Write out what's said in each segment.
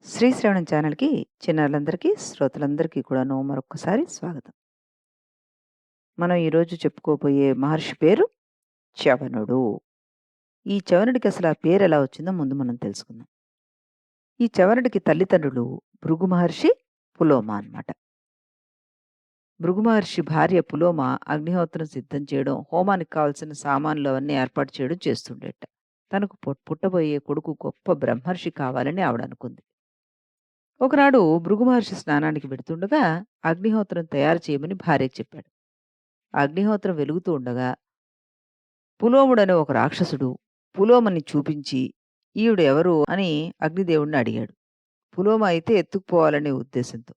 శ్రీశ్రవణం ఛానల్‌కి చిన్నారులందరికీ, శ్రోతలందరికీ కూడాను మరొక్కసారి స్వాగతం. మనం ఈరోజు చెప్పుకోబోయే మహర్షి పేరు చవనుడు. ఈ చవనుడికి అసలు ఆ పేరెలా వచ్చిందో ముందు మనం తెలుసుకుందాం. ఈ చవనుడికి తల్లిదండ్రులు భృగు మహర్షి, పులోమ అన్నమాట. భృగు మహర్షి భార్య పులోమ అగ్నిహోత్రం సిద్ధం చేయడం, హోమానికి కావాల్సిన సామాన్లు అవన్నీ ఏర్పాటు చేయడం చేస్తుండేట. తనకు పుట్టబోయే కొడుకు గొప్ప బ్రహ్మర్షి కావాలని ఆవిడనుకుంది. ఒకనాడు భృగు మహర్షి స్నానానికి వెడుతుండగా అగ్నిహోత్రం తయారు చేయమని భార్యకి చెప్పాడు. అగ్నిహోత్రం వెలుగుతూ ఉండగా పులోముడనే ఒక రాక్షసుడు పులోమని చూపించి ఈవిడ ఎవరు అని అగ్నిదేవుణ్ణి అడిగాడు. పులోమ అయితే ఎత్తుకుపోవాలనే ఉద్దేశంతో.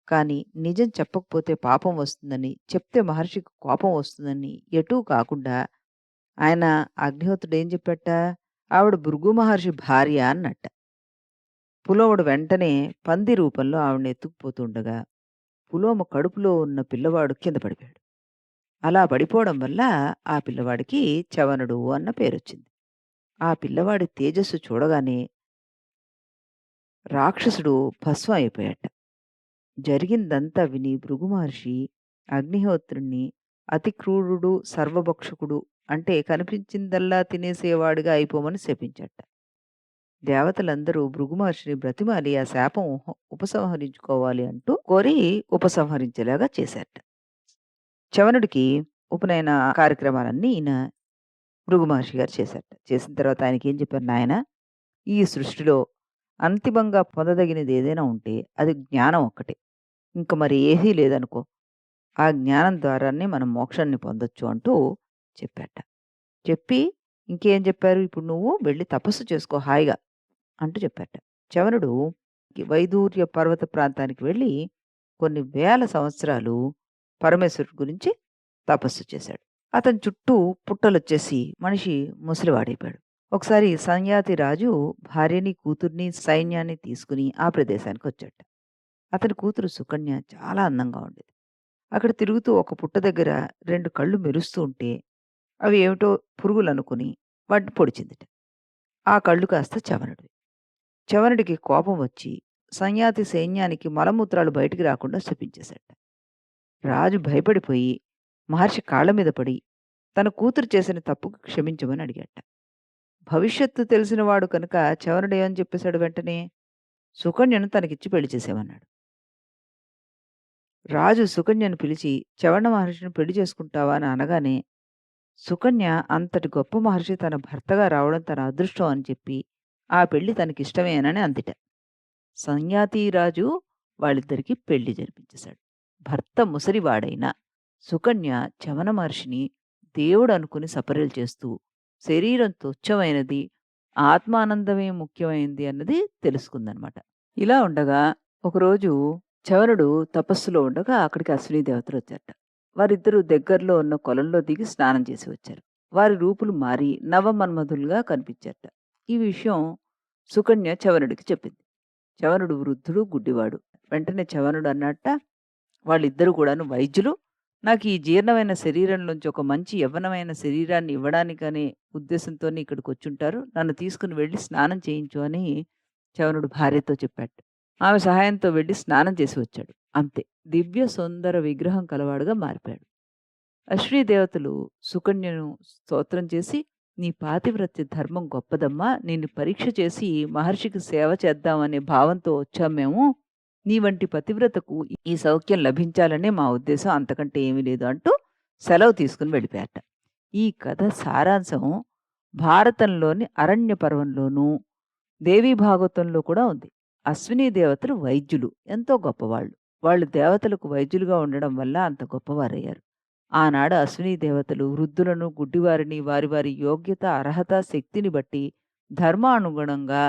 కానీ నిజం చెప్పకపోతే పాపం వస్తుందని, చెప్తే మహర్షికి కోపం వస్తుందని ఎటూ కాకుండా ఆయన అగ్నిహోత్రుడు ఏం చెప్పాట, ఆవిడ భృగు మహర్షి భార్య అన్నట్ట. పులోముడు వెంటనే పంది రూపంలో ఆవిడని ఎత్తుకుపోతుండగా పులోమ కడుపులో ఉన్న పిల్లవాడు కింద పడిపోయాడు. అలా పడిపోవడం వల్ల ఆ పిల్లవాడికి చవనుడు అన్న పేరొచ్చింది. ఆ పిల్లవాడి తేజస్సు చూడగానే రాక్షసుడు భస్మం అయిపోయాట. జరిగిందంతా విని భృగు మహర్షి అగ్నిహోత్రుణ్ణి అతి క్రూరుడు, సర్వభక్షకుడు, అంటే కనిపించిందల్లా తినేసేవాడిగా అయిపోమని శపించాట. దేవతలందరూ భృగు మహర్షిని బ్రతిమాలి ఆ శాపం ఉపసంహరించుకోవాలి అంటూ కోరి ఉపసంహరించేలాగా చేశారట. చవనుడికి ఉపనయన కార్యక్రమాలన్నీ ఈయన భృగు మహర్షి గారు చేశారట. చేసిన తర్వాత ఆయనకేం చెప్పారు, నాయనా ఈ సృష్టిలో అంతిమంగా పొందదగినది ఏదైనా ఉంటే అది జ్ఞానం ఒక్కటే. ఇంక మరి ఏదీ లేదనుకో. ఆ జ్ఞానం ద్వారానే మనం మోక్షాన్ని పొందొచ్చు అంటూ చెప్పారట. చెప్పి ఇంకేం చెప్పారు, ఇప్పుడు నువ్వు వెళ్లి తపస్సు చేసుకో హాయిగా అంటూ చెప్పారట. చవనుడు వైదూర్య పర్వత ప్రాంతానికి వెళ్ళి కొన్ని వేల సంవత్సరాలు పరమేశ్వరుడి గురించి తపస్సు చేశాడు. అతని చుట్టూ పుట్టలొచ్చేసి మనిషి ముసలివాడైపోయాడు. ఒకసారి సంయాతి రాజు భార్యని, కూతుర్ని, సైన్యాన్ని తీసుకుని ఆ ప్రదేశానికి వచ్చాట. అతని కూతురు సుకన్య చాలా అందంగా ఉండేది. అక్కడ తిరుగుతూ ఒక పుట్ట దగ్గర 2 కళ్ళు మెరుస్తూ ఉంటే అవి ఏమిటో పురుగులనుకుని వాటిని పొడిచిందిట. ఆ కళ్ళు కాస్త చవనుడివి. చవనుడికి కోపం వచ్చి సంయాతి సైన్యానికి మలమూత్రాలు బయటికి రాకుండా శపించేశాడట. రాజు భయపడిపోయి మహర్షి కాళ్ళ మీద పడి తన కూతురు చేసిన తప్పుకు క్షమించమని అడిగాట. భవిష్యత్తు తెలిసినవాడు కనుక చవనుడు ఏమని చెప్పేశాడు వెంటనే, సుకన్యను తనకిచ్చి పెళ్లి చేసేమన్నాడు. రాజు సుకన్యను పిలిచి చవన మహర్షిని పెళ్లి చేసుకుంటావా అని అనగానే, సుకన్య అంతటి గొప్ప మహర్షి తన భర్తగా రావడం తన అదృష్టం అని చెప్పి ఆ పెళ్లి తనకిష్టమేనని అందిట. సంయాతి రాజు వాళ్ళిద్దరికీ పెళ్లి జరిపించేశాడు. భర్త ముసలివాడైన సుకన్య చవన మహర్షిని దేవుడు అనుకుని సపర్యలు చేస్తూ శరీరం తుచ్చమైనది, ఆత్మానందమే ముఖ్యమైంది అన్నది తెలుసుకుందనమాట. ఇలా ఉండగా ఒకరోజు చవనుడు తపస్సులో ఉండగా అక్కడికి అశ్విని దేవతలు వచ్చారట. వారిద్దరూ దగ్గరలో ఉన్న కొలంలో దిగి స్నానం చేసి వచ్చారు. వారి రూపులు మారి నవమన్మధులుగా కనిపించారట. ఈ విషయం సుకన్య చవనుడికి చెప్పింది. చవనుడు వృద్ధుడు, గుడ్డివాడు. వెంటనే చవనుడు అన్నట్ట, వాళ్ళిద్దరూ కూడాను వైద్యులు. నాకు ఈ జీర్ణమైన శరీరంలోంచి ఒక మంచి యవ్వనమైన శరీరాన్ని ఇవ్వడానికనే ఉద్దేశంతోనే ఇక్కడికొచ్చుంటారు. నన్ను తీసుకుని వెళ్లి స్నానం చేయించు అని చవనుడు భార్యతో చెప్పాడు. ఆమె సహాయంతో వెళ్లి స్నానం చేసి వచ్చాడు. అంతే. దివ్య సుందర విగ్రహం కలవాడుగా మారిపోయాడు. అశ్వినీ దేవతలు సుకన్యను స్తోత్రం చేసి, నీ పాతివ్రత్య ధర్మం గొప్పదమ్మా. నిన్ను పరీక్ష చేసి మహర్షికి సేవ చేద్దామనే భావంతో వచ్చాం మేము. నీ వంటి పతివ్రతకు ఈ సౌఖ్యం లభించాలనే మా ఉద్దేశం, అంతకంటే ఏమీ లేదు అంటూ సెలవు తీసుకుని వెళ్ళిపోయారట. ఈ కథ సారాంశం భారతంలోని అరణ్య పర్వంలోనూ, దేవీ భాగవతంలో కూడా ఉంది. అశ్వినీ దేవతలు వైద్యులు. ఎంతో గొప్పవాళ్ళు. వాళ్ళు దేవతలకు వైద్యులుగా ఉండడం వల్ల అంత గొప్పవారయ్యారు. ఆనాడు అశ్వినీ దేవతలు వృద్ధులను, గుడ్డివారిని వారి వారి యోగ్యత, అర్హత, శక్తిని బట్టి ధర్మానుగుణంగా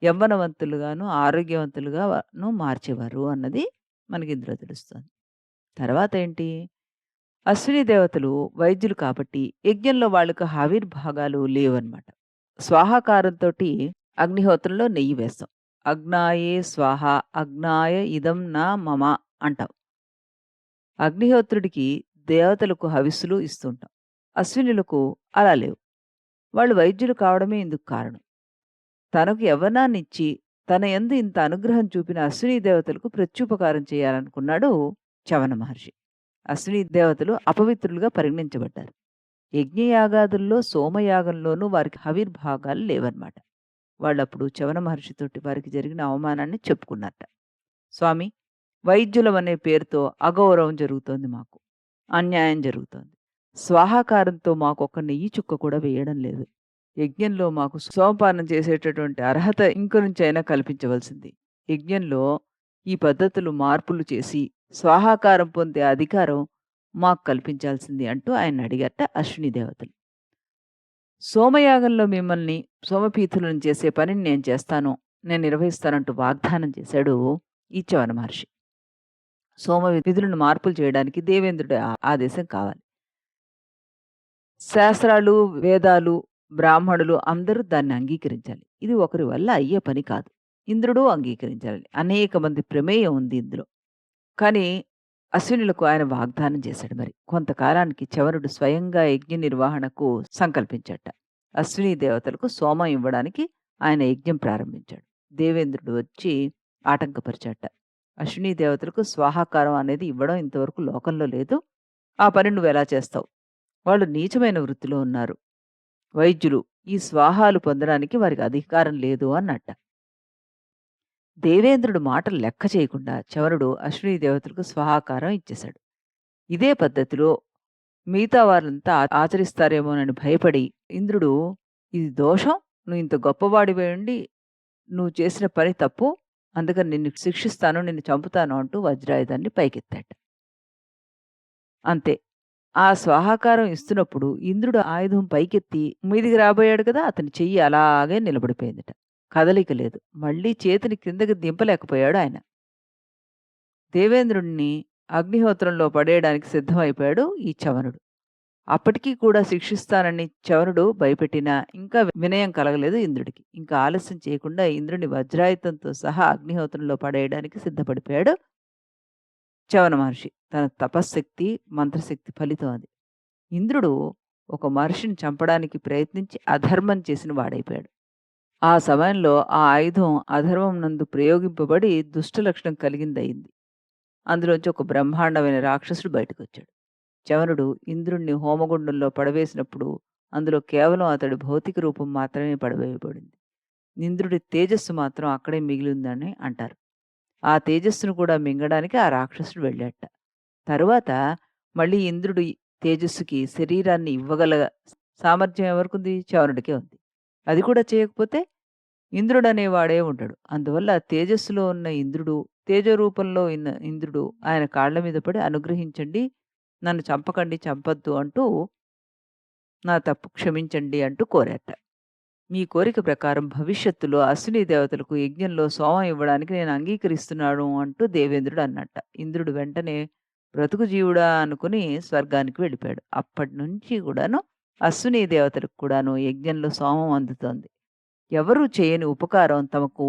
యవ్వనవంతులుగాను, ఆరోగ్యవంతులుగాను మార్చేవారు అన్నది మనకిందులో తెలుస్తుంది. తర్వాతేంటి? అశ్వినీ దేవతలు వైద్యులు కాబట్టి యజ్ఞంలో వాళ్ళకి ఆవిర్భాగాలు లేవనమాట. స్వాహాకారంతోటి అగ్నిహోత్రంలో నెయ్యి వేస్తాం. అగ్నాయే స్వాహ, అగ్నాయ ఇదం నా మమ అంటాం. అగ్నిహోత్రుడికి దేవతలకు హవిస్సులు ఇస్తుంటాం. అశ్వినులకు అలా లేవు. వాళ్ళు వైద్యులు కావడమే ఇందుకు కారణం. తనకు యవ్వనాన్నిచ్చి తన యందు ఇంత అనుగ్రహం చూపిన అశ్వినీ దేవతలకు ప్రత్యుపకారం చేయాలనుకున్నాడు చవన మహర్షి. అశ్వినీ దేవతలు అపవిత్రులుగా పరిగణించబడ్డారు. యజ్ఞయాగాదుల్లో, సోమయాగంలోనూ వారికి హవిర్భాగాలు లేవన్నమాట. వాళ్ళప్పుడు చవన మహర్షితోటి వారికి జరిగిన అవమానాన్ని చెప్పుకున్నారట. స్వామి, వైద్యులమనే పేరుతో అగౌరవం జరుగుతోంది మాకు. అన్యాయం జరుగుతోంది. స్వాహాకారంతో మాకొక్క నెయ్యి చుక్క కూడా వేయడం లేదు. యజ్ఞంలో మాకు సోమపానం చేసేటటువంటి అర్హత ఇంక నుంచైనా కల్పించవలసింది. యజ్ఞంలో ఈ పద్ధతులు మార్పులు చేసి స్వాహాకారం పొందే అధికారం మాకు కల్పించాల్సింది అంటూ ఆయన అడిగారట అశ్విని దేవతలు. సోమయాగంలో మిమ్మల్ని సోమపీఠులను చేసే పనిని నేను చేస్తాను, నేను నిర్వహిస్తానంటూ వాగ్దానం చేశాడు ఈ చవన మహర్షి. సోమ విధులను మార్పులు చేయడానికి దేవేంద్రుడి ఆదేశం కావాలి. శాస్త్రాలు, వేదాలు, బ్రాహ్మణులు అందరూ దాన్ని అంగీకరించాలి. ఇది ఒకరి వల్ల అయ్యే పని కాదు. ఇంద్రుడు అంగీకరించాలి. అనేక మంది ప్రమేయం ఉంది ఇందులో. కానీ అశ్వినులకు ఆయన వాగ్దానం చేశాడు మరి. కొంతకాలానికి చవనుడు స్వయంగా యజ్ఞ నిర్వహణకు సంకల్పించాట. అశ్విని దేవతలకు సోమం ఇవ్వడానికి ఆయన యజ్ఞం ప్రారంభించాడు. దేవేంద్రుడు వచ్చి ఆటంకపరిచాట. అశ్విని దేవతలకు స్వాహాకారం అనేది ఇవ్వడం ఇంతవరకు లోకంలో లేదు. ఆ పని నువ్వెలా చేస్తావు? వాళ్ళు నీచమైన వృత్తిలో ఉన్నారు. వైద్యులు ఈ స్వాహాలు పొందడానికి వారికి అధికారం లేదు అన్నట్ట. దేవేంద్రుడు మాటలు లెక్క చేయకుండా చవనుడు అశ్విని దేవతలకు స్వాహాకారం ఇచ్చేశాడు. ఇదే పద్ధతిలో మిగతా వారంతా ఆచరిస్తారేమోనని భయపడి ఇంద్రుడు, ఇది దోషం, నువ్వు ఇంత గొప్పవాడివై ఉండి నువ్వు చేసిన పని తప్పు, అందుకని నిన్ను శిక్షిస్తాను, నిన్ను చంపుతాను అంటూ వజ్రాయుధాన్ని పైకెత్తాడు. అంతే. ఆ స్వాహాకారం ఇస్తున్నప్పుడు ఇంద్రుడు ఆయుధం పైకెత్తి మీదికి రాబోయాడు కదా! అతని చెయ్యి అలాగే నిలబడిపోయిందట. కదలిక లేదు. మళ్ళీ చేతిని కిందకి దింపలేకపోయాడు ఆయన. దేవేంద్రుడిని అగ్నిహోత్రంలో పడేయడానికి సిద్ధమైపోయాడు ఈ చవనుడు. అప్పటికీ కూడా శిక్షిస్తానని చవనుడు భయపెట్టినా ఇంకా వినయం కలగలేదు ఇంద్రుడికి. ఇంకా ఆలస్యం చేయకుండా ఇంద్రుడిని వజ్రాయుధంతో సహా అగ్నిహోత్రంలో పడేయడానికి సిద్ధపడిపోయాడు చవన మహర్షి. తన తపశ్శక్తి, మంత్రశక్తి ఫలితం అది. ఇంద్రుడు ఒక మహర్షిని చంపడానికి ప్రయత్నించి అధర్మం చేసిన వాడైపోయాడు. ఆ సమయంలో ఆ ఆయుధం అధర్మం నందు ప్రయోగింపబడి దుష్ట లక్షణం కలిగిందయింది. అందులోంచి ఒక బ్రహ్మాండమైన రాక్షసుడు బయటకొచ్చాడు. చవనుడు ఇంద్రుణ్ణి హోమగుండంలో పడవేసినప్పుడు అందులో కేవలం అతడి భౌతిక రూపం మాత్రమే పడవేయబడింది. ఇంద్రుడి తేజస్సు మాత్రం అక్కడే మిగిలిందని అంటారు. ఆ తేజస్సును కూడా మింగడానికి ఆ రాక్షసుడు వెళ్ళాట. తరువాత మళ్ళీ ఇంద్రుడి తేజస్సుకి శరీరాన్ని ఇవ్వగల సామర్థ్యం ఎవరికుంది? చవనుడికే ఉంది. అది కూడా చేయకపోతే ఇంద్రుడనేవాడే ఉండడు. అందువల్ల తేజస్సులో ఉన్న ఇంద్రుడు, తేజరూపంలో ఉన్న ఇంద్రుడు ఆయన కాళ్ళ మీద పడి అనుగ్రహించండి, నన్ను చంపకండి, చంపొద్దు అంటూ నా తప్పు క్షమించండి అంటూ కోరాట. మీ కోరిక ప్రకారం భవిష్యత్తులో అశ్విని దేవతలకు యజ్ఞంలో సోమం ఇవ్వడానికి నేను అంగీకరిస్తున్నాను అంటూ దేవేంద్రుడు అన్నట్ట. ఇంద్రుడు వెంటనే బ్రతుకు జీవుడా అనుకుని స్వర్గానికి వెళ్ళిపోయాడు. అప్పటినుంచి కూడాను అశ్విని దేవతలకు కూడాను యజ్ఞంలో సోమం అందుతోంది. ఎవరూ చేయని ఉపకారం తమకు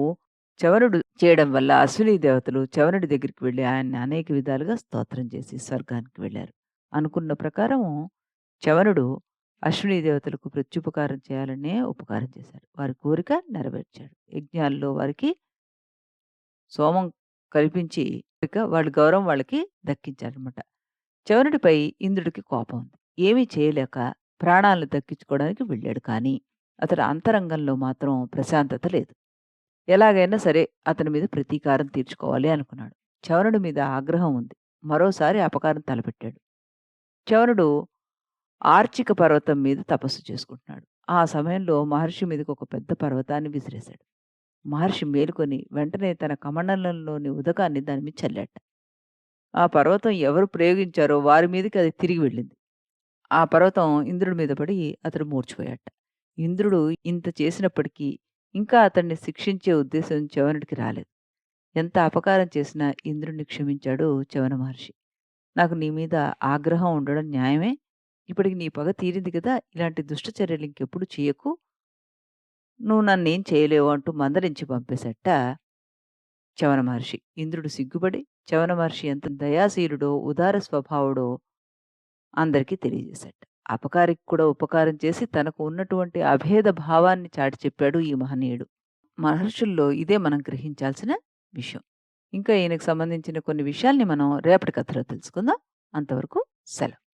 చవనుడు చేయడం వల్ల అశ్విని దేవతలు చవనుడి దగ్గరికి వెళ్ళి ఆయన్ని అనేక విధాలుగా స్తోత్రం చేసి స్వర్గానికి వెళ్ళారు. అనుకున్న ప్రకారం చవనుడు అశ్విని దేవతలకు ప్రత్యుపకారం చేయాలనే ఉపకారం చేశాడు. వారి కోరిక నెరవేర్చాడు. యజ్ఞాల్లో వారికి సోమం కల్పించి వాళ్ళ గౌరవం వాళ్ళకి దక్కించారనమాట. చవనుడిపై ఇంద్రుడికి కోపం ఉంది. ఏమీ చేయలేక ప్రాణాలను దక్కించుకోవడానికి వెళ్ళాడు. కానీ అతడి అంతరంగంలో మాత్రం ప్రశాంతత లేదు. ఎలాగైనా సరే అతని మీద ప్రతీకారం తీర్చుకోవాలి అనుకున్నాడు. చవనుడి మీద ఆగ్రహం ఉంది. మరోసారి అపకారం తలపెట్టాడు. చవనుడు ఆర్చిక పర్వతం మీద తపస్సు చేసుకుంటున్నాడు. ఆ సమయంలో మహర్షి మీదకి ఒక పెద్ద పర్వతాన్ని విసిరేశాడు. మహర్షి మేలుకొని వెంటనే తన కమండలంలోని ఉదకాన్ని దాని మీద చల్లాట. ఆ పర్వతం ఎవరు ప్రయోగించారో వారి మీదకి అది తిరిగి వెళ్ళింది. ఆ పర్వతం ఇంద్రుడి మీద పడి అతడు మూర్ఛపోయాట. ఇంద్రుడు ఇంత చేసినప్పటికీ ఇంకా అతన్ని శిక్షించే ఉద్దేశం చవనుడికి రాలేదు. ఎంత అపకారం చేసినా ఇంద్రుడిని క్షమించాడు చవన మహర్షి. నాకు నీ మీద ఆగ్రహం ఉండడం న్యాయమే. ఇప్పటికి నీ పగ తీరింది కదా! ఇలాంటి దుష్ట చర్యలు ఇంకెప్పుడు చేయకు. నువ్వు నన్నేం చేయలేవు అంటూ మందలించి పంపేశాట చవన మహర్షి. ఇంద్రుడు సిగ్గుపడి చవన మహర్షి ఎంత దయాశీలుడో, ఉదార స్వభావుడో అందరికీ తెలియజేశాట. అపకారికి కూడా ఉపకారం చేసి తనకు ఉన్నటువంటి అభేద భావాన్ని చాటి చెప్పాడు ఈ మహనీయుడు. మహర్షుల్లో ఇదే మనం గ్రహించాల్సిన విషయం. ఇంకా ఈయనకు సంబంధించిన కొన్ని విషయాల్ని మనం రేపటి కథలో తెలుసుకుందాం. అంతవరకు సెలవు.